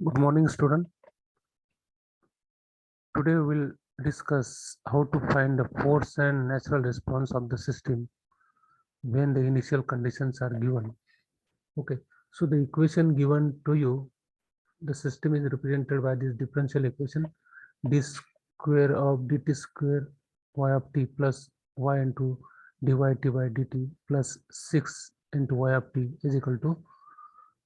Good morning, student. Today we'll discuss how to find the force and natural response of the system when the initial conditions are given. Okay, so the equation given to you, the system is represented by this differential equation: d square of dt square y of t plus y into dy t by dt plus 6 into y of t is equal to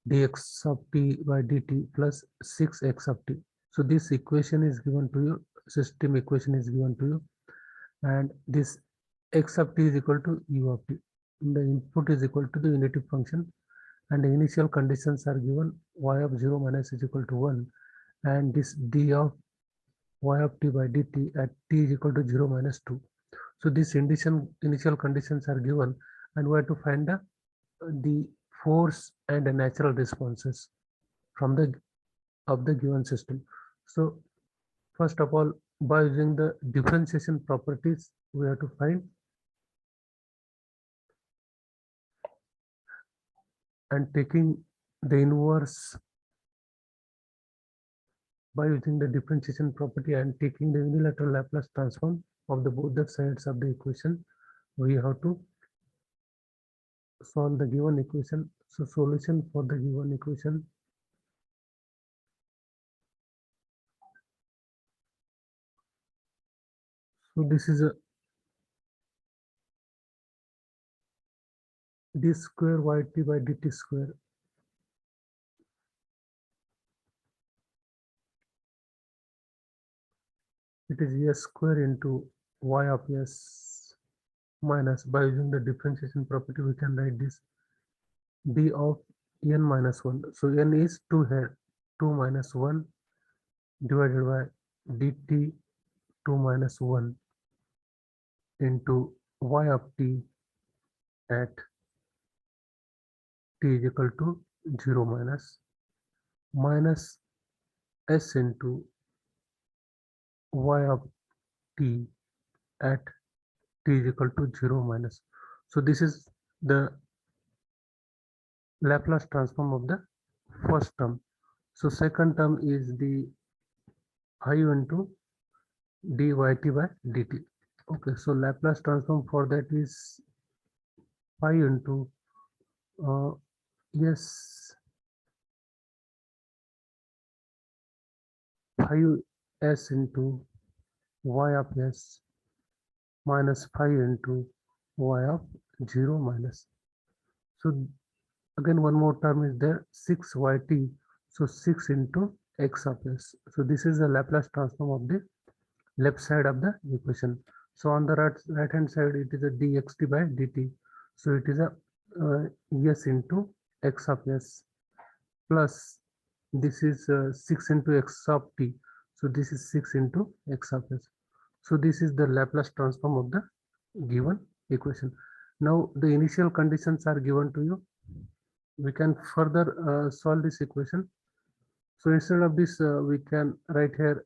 dx of t by dt plus 6x of t. So this equation is given to you, system equation is given to you, and this x of t is equal to u of t. The input is equal to the unity function, and the initial conditions are given: y of 0 minus is equal to 1, and this d of y of t by dt at t is equal to 0 minus 2. So these initial conditions are given, and we have to find the force and the natural responses from the of the given system. So first of all, by using the differentiation properties, we have to find, and taking the inverse by using the differentiation property and taking the unilateral Laplace transform of the both the sides of the equation, we have to solve the given equation. So solution for the given equation: so this is a d square yt by dt square. It is s square into y of s minus, by using the differentiation property, we can write this d of n minus 1. So n is 2 here, 2 minus 1 divided by dt 2 minus 1 into y of t at t is equal to 0 minus s into y of t at t is equal to 0 minus. So this is the Laplace transform of the first term. So second term is the 5 into dyt by dt. Okay, so Laplace transform for that is 5 into yes 5s into y of s minus 5 into y of 0 minus. So again one more term is there, 6yt, so 6 into x of s. So this is the Laplace transform of the left side of the equation. So on the right hand side it is a dxt by dt, so it is a s into x of s plus this is 6 into x of t, so this is 6 into x of s. So this is the Laplace transform of the given equation. Now the initial conditions are given to you. We can further solve this equation. So instead of this, we can write here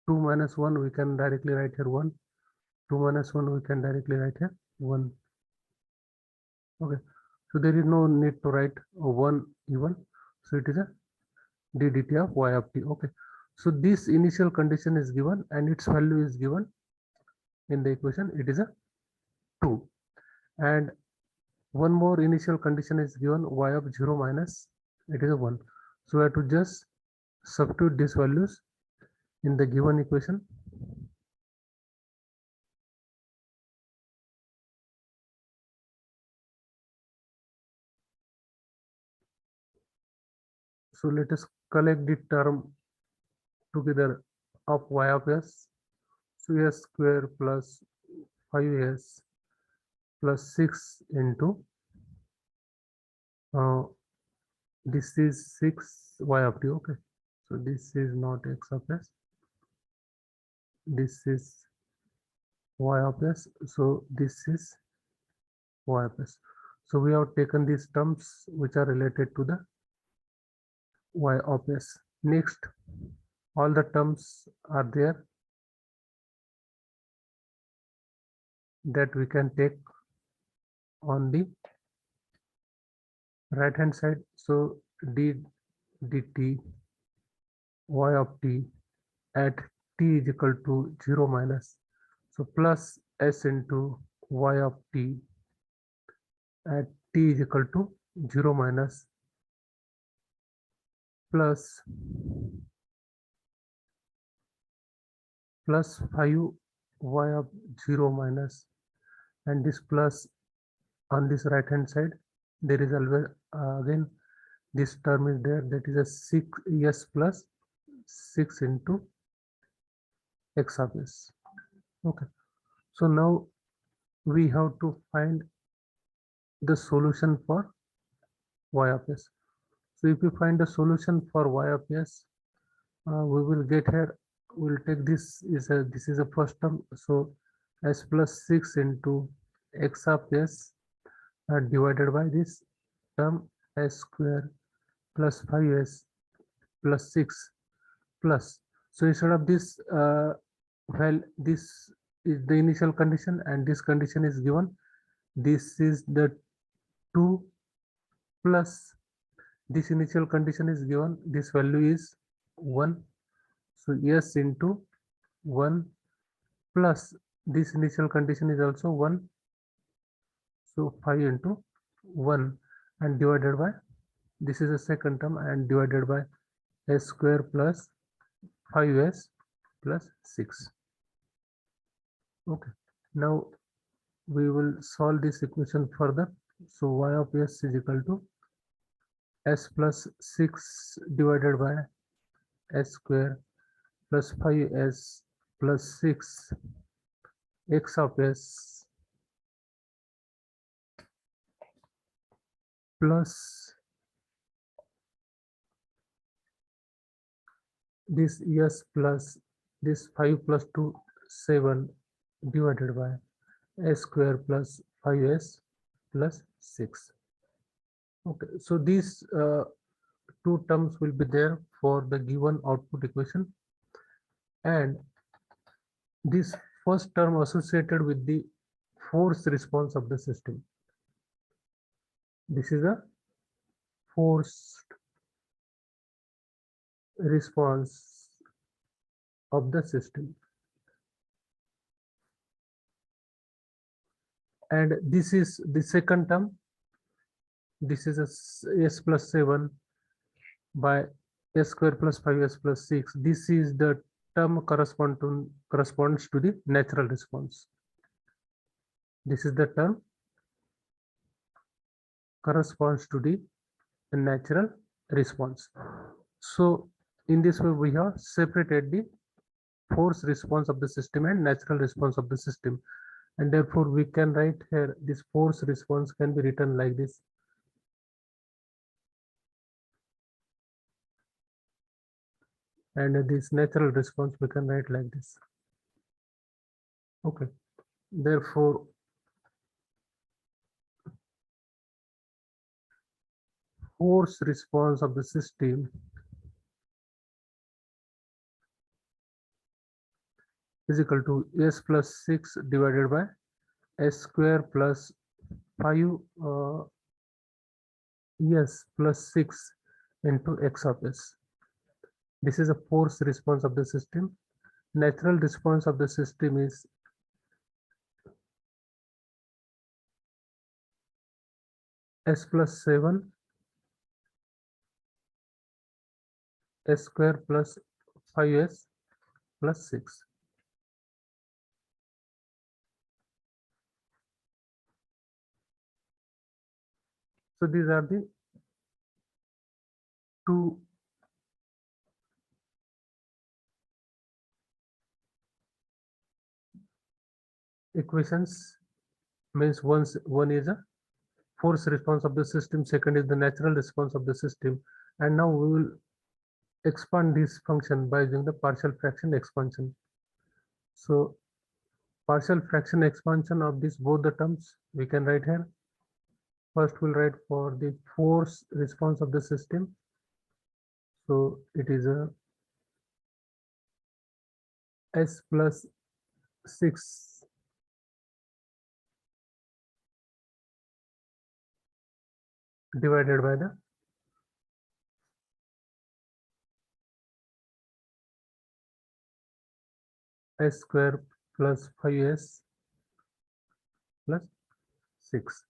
2 minus 1, we can directly write here 1. 2 minus 1, we can directly write here 1. Okay, so there is no need to write 1 even. So it is a d dt of y of t. Okay, so this initial condition is given and its value is given in the equation. It is a 2, and one more initial condition is given, y of 0 minus, it is a 1. So we have to just substitute these values in the given equation. So let us collect the term together of y of s. So s square plus 5s plus 6 into this is 6 y of t. Okay, so this is not x of s, this is y of s, so this is y of s. So we have taken these terms which are related to the y of s. Next, all the terms are there that we can take on the right hand side. So d dt y of t at t is equal to 0 minus, so plus s into y of t at t is equal to 0 minus plus 5 y of 0 minus, and this plus on this right hand side there is always again this term is there, that is a 6s plus 6 into x of s. Okay, so now we have to find the solution for y of s. So if we find the solution for y of s, we will get here, we'll take this is a first term, so s plus 6 into x of s divided by this term s square plus 5s plus 6 plus, so instead of this well, this is the initial condition and this condition is given, this is the 2 plus this initial condition is given, this value is 1, so s into 1 plus this initial condition is also 1, so 5 into 1 and divided by this is the second term and divided by s square plus 5s plus 6. Okay, now we will solve this equation further. So y of s is equal to s plus 6 divided by s square plus 5s plus 6 x of s plus this s plus this 5 plus 2 7 divided by s square plus 5s plus 6. Okay, so these two terms will be there for the given output equation, and this first term associated with the force response of the system, this is a forced response of the system, and this is the second term, this is a s plus 7 by s square plus 5s plus 6, this is the term corresponds to the natural response, this is the term corresponds to the natural response. So in this way we have separated the force response of the system and natural response of the system, and therefore we can write here this force response can be written like this, and this natural response we can write like this. Okay, therefore force response of the system is equal to s plus 6 divided by s square plus 5 s plus 6 into x of s. This is a force response of the system. Natural response of the system is s plus 7 s square plus 5s plus 6. So these are the two equations, means one is a force response of the system, second is the natural response of the system, and now we will expand this function by using the partial fraction expansion. So partial fraction expansion of this both the terms we can write here. First we'll write for the force response of the system, so it is a s plus 6 divided by the s square plus 5s plus 6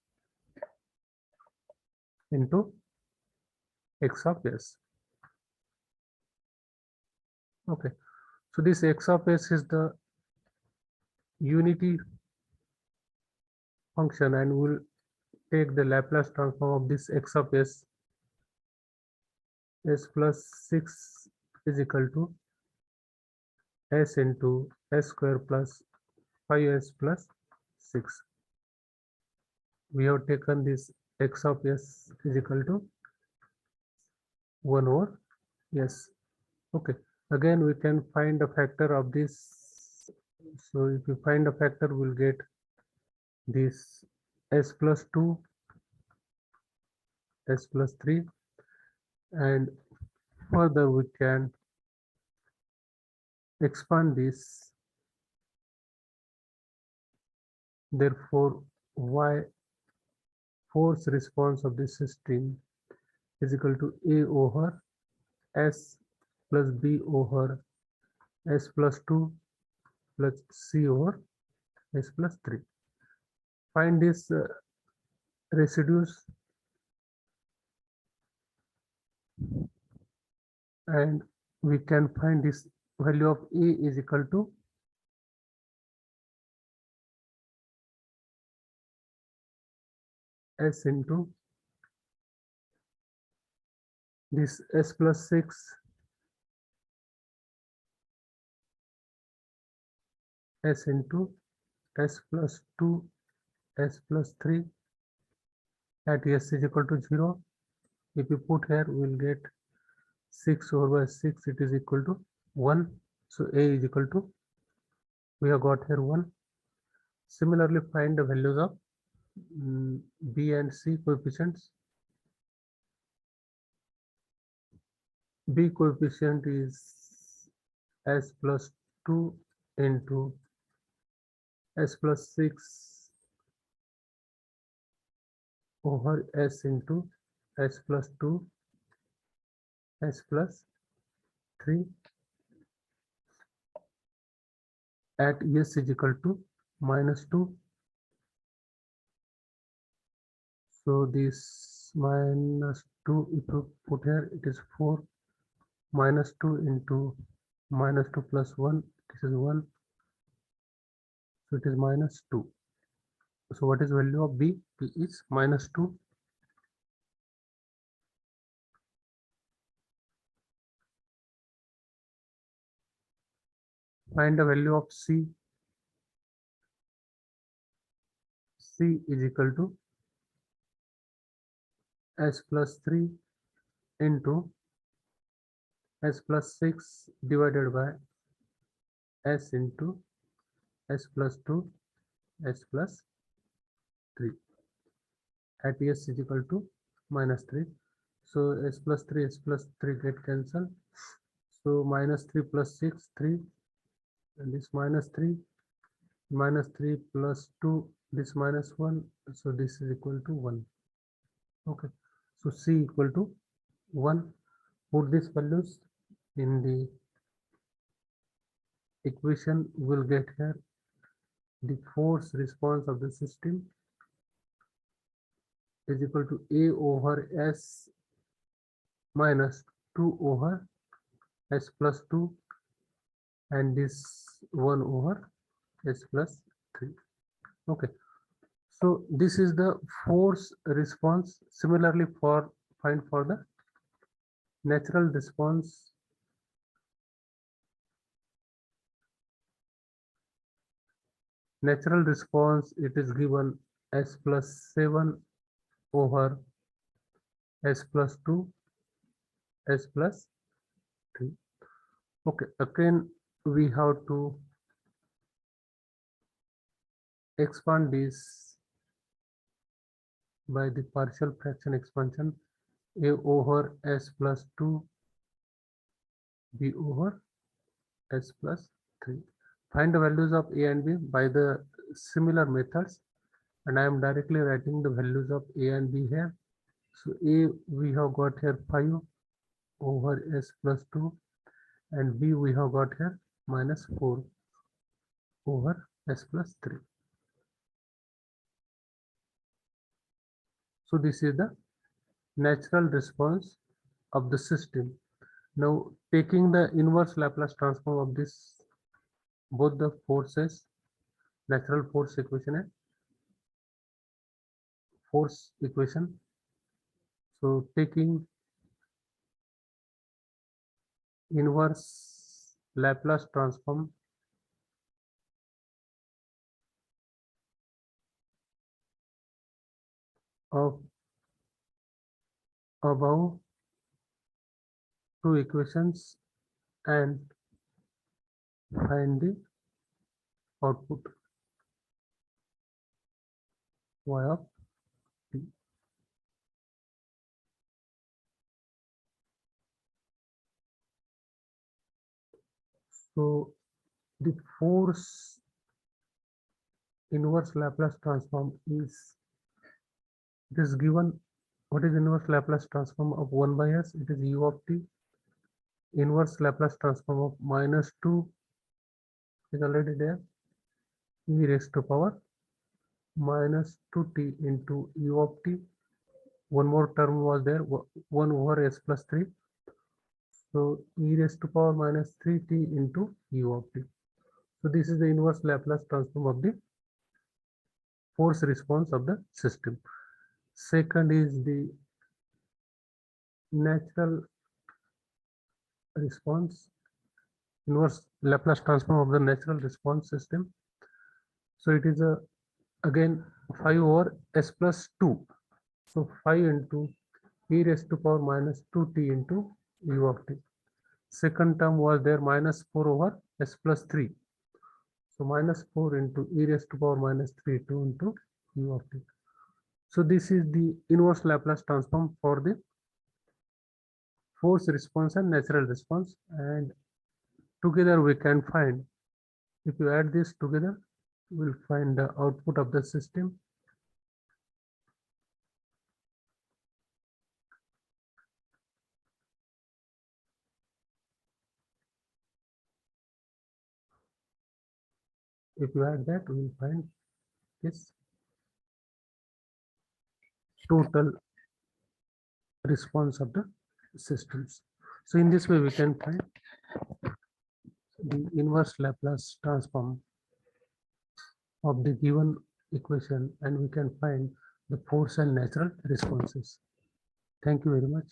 into x of s. Okay, so this x of s is the unity function, and we'll take the Laplace transform of this x of s plus 6 is equal to s into s square plus 5s plus 6. We have taken this x of s is equal to 1 over s. Okay, again we can find a factor of this. So if you find a factor, we'll get this s plus 2, s plus 3, and further we can expand this. Therefore, y force response of the system is equal to a over s plus b over s plus 2 plus c over s plus 3. Find this residues, and we can find this value of a is equal to s into this s plus 6 s into s plus 2 s plus 3 at s is equal to 0. If you put here, we will get 6 over 6, it is equal to 1. So a is equal to, we have got here 1. Similarly, find the values of b and c coefficients. B coefficient is s plus 2 into s plus 6 over s into s plus 2 s plus 3 at s is equal to -2. So this -2, if you put here, it is 4. -2 into -2 plus 1, this is 1. So it is -2. So what is value of b? B is -2. Find the value of c. C is equal to s plus 3 into s plus 6 divided by s into s plus 2 s plus 3 at s is equal to -3. So s plus 3 get cancelled. So -3 plus 6 3, and this -3 plus 2, this -1, so this is equal to 1. Okay, so c equal to 1. Put these values in the equation, we'll get here the force response of the system is equal to a over s minus 2 over s plus 2, and this 1 over s plus 3. Okay, so this is the force response. Similarly, for find for the natural response. Natural response, it is given s plus 7 over s plus 2 s plus 3. Okay, again we have to expand this by the partial fraction expansion. A over s plus 2 b over s plus 3. Find the values of a and b by the similar methods, and I am directly writing the values of a and b here. So a we have got here 5 over s plus 2, and b we have got here -4. over s plus 3. So this is the natural response of the system. Now taking the inverse Laplace transform of this, both the forces, natural force equation and force equation. So taking inverse Laplace transform of above two equations and find the output y of t. So the force inverse Laplace transform is, it is given, what is inverse Laplace transform of 1 by s? It is u of t. Inverse Laplace transform of minus 2 is already there, e raised to power minus 2t into u of t. One more term was there, 1 over s plus 3. So e raised to power minus 3t into u of t. So this is the inverse Laplace transform of the force response of the system. Second is the natural response, inverse Laplace transform of the natural response system. So it is again 5 over s plus 2. So 5 into e raised to power minus 2t into u of t. Second term was there minus 4 over s plus 3. So minus 4 into e raised to power minus 3 2 into u of t. So this is the inverse Laplace transform for the force response and natural response, and together we can find, if you add this together, we'll find the output of the system. If you add that, we will find this total response of the systems. So in this way, we can find the inverse Laplace transform of the given equation, and we can find the force and natural responses. Thank you very much.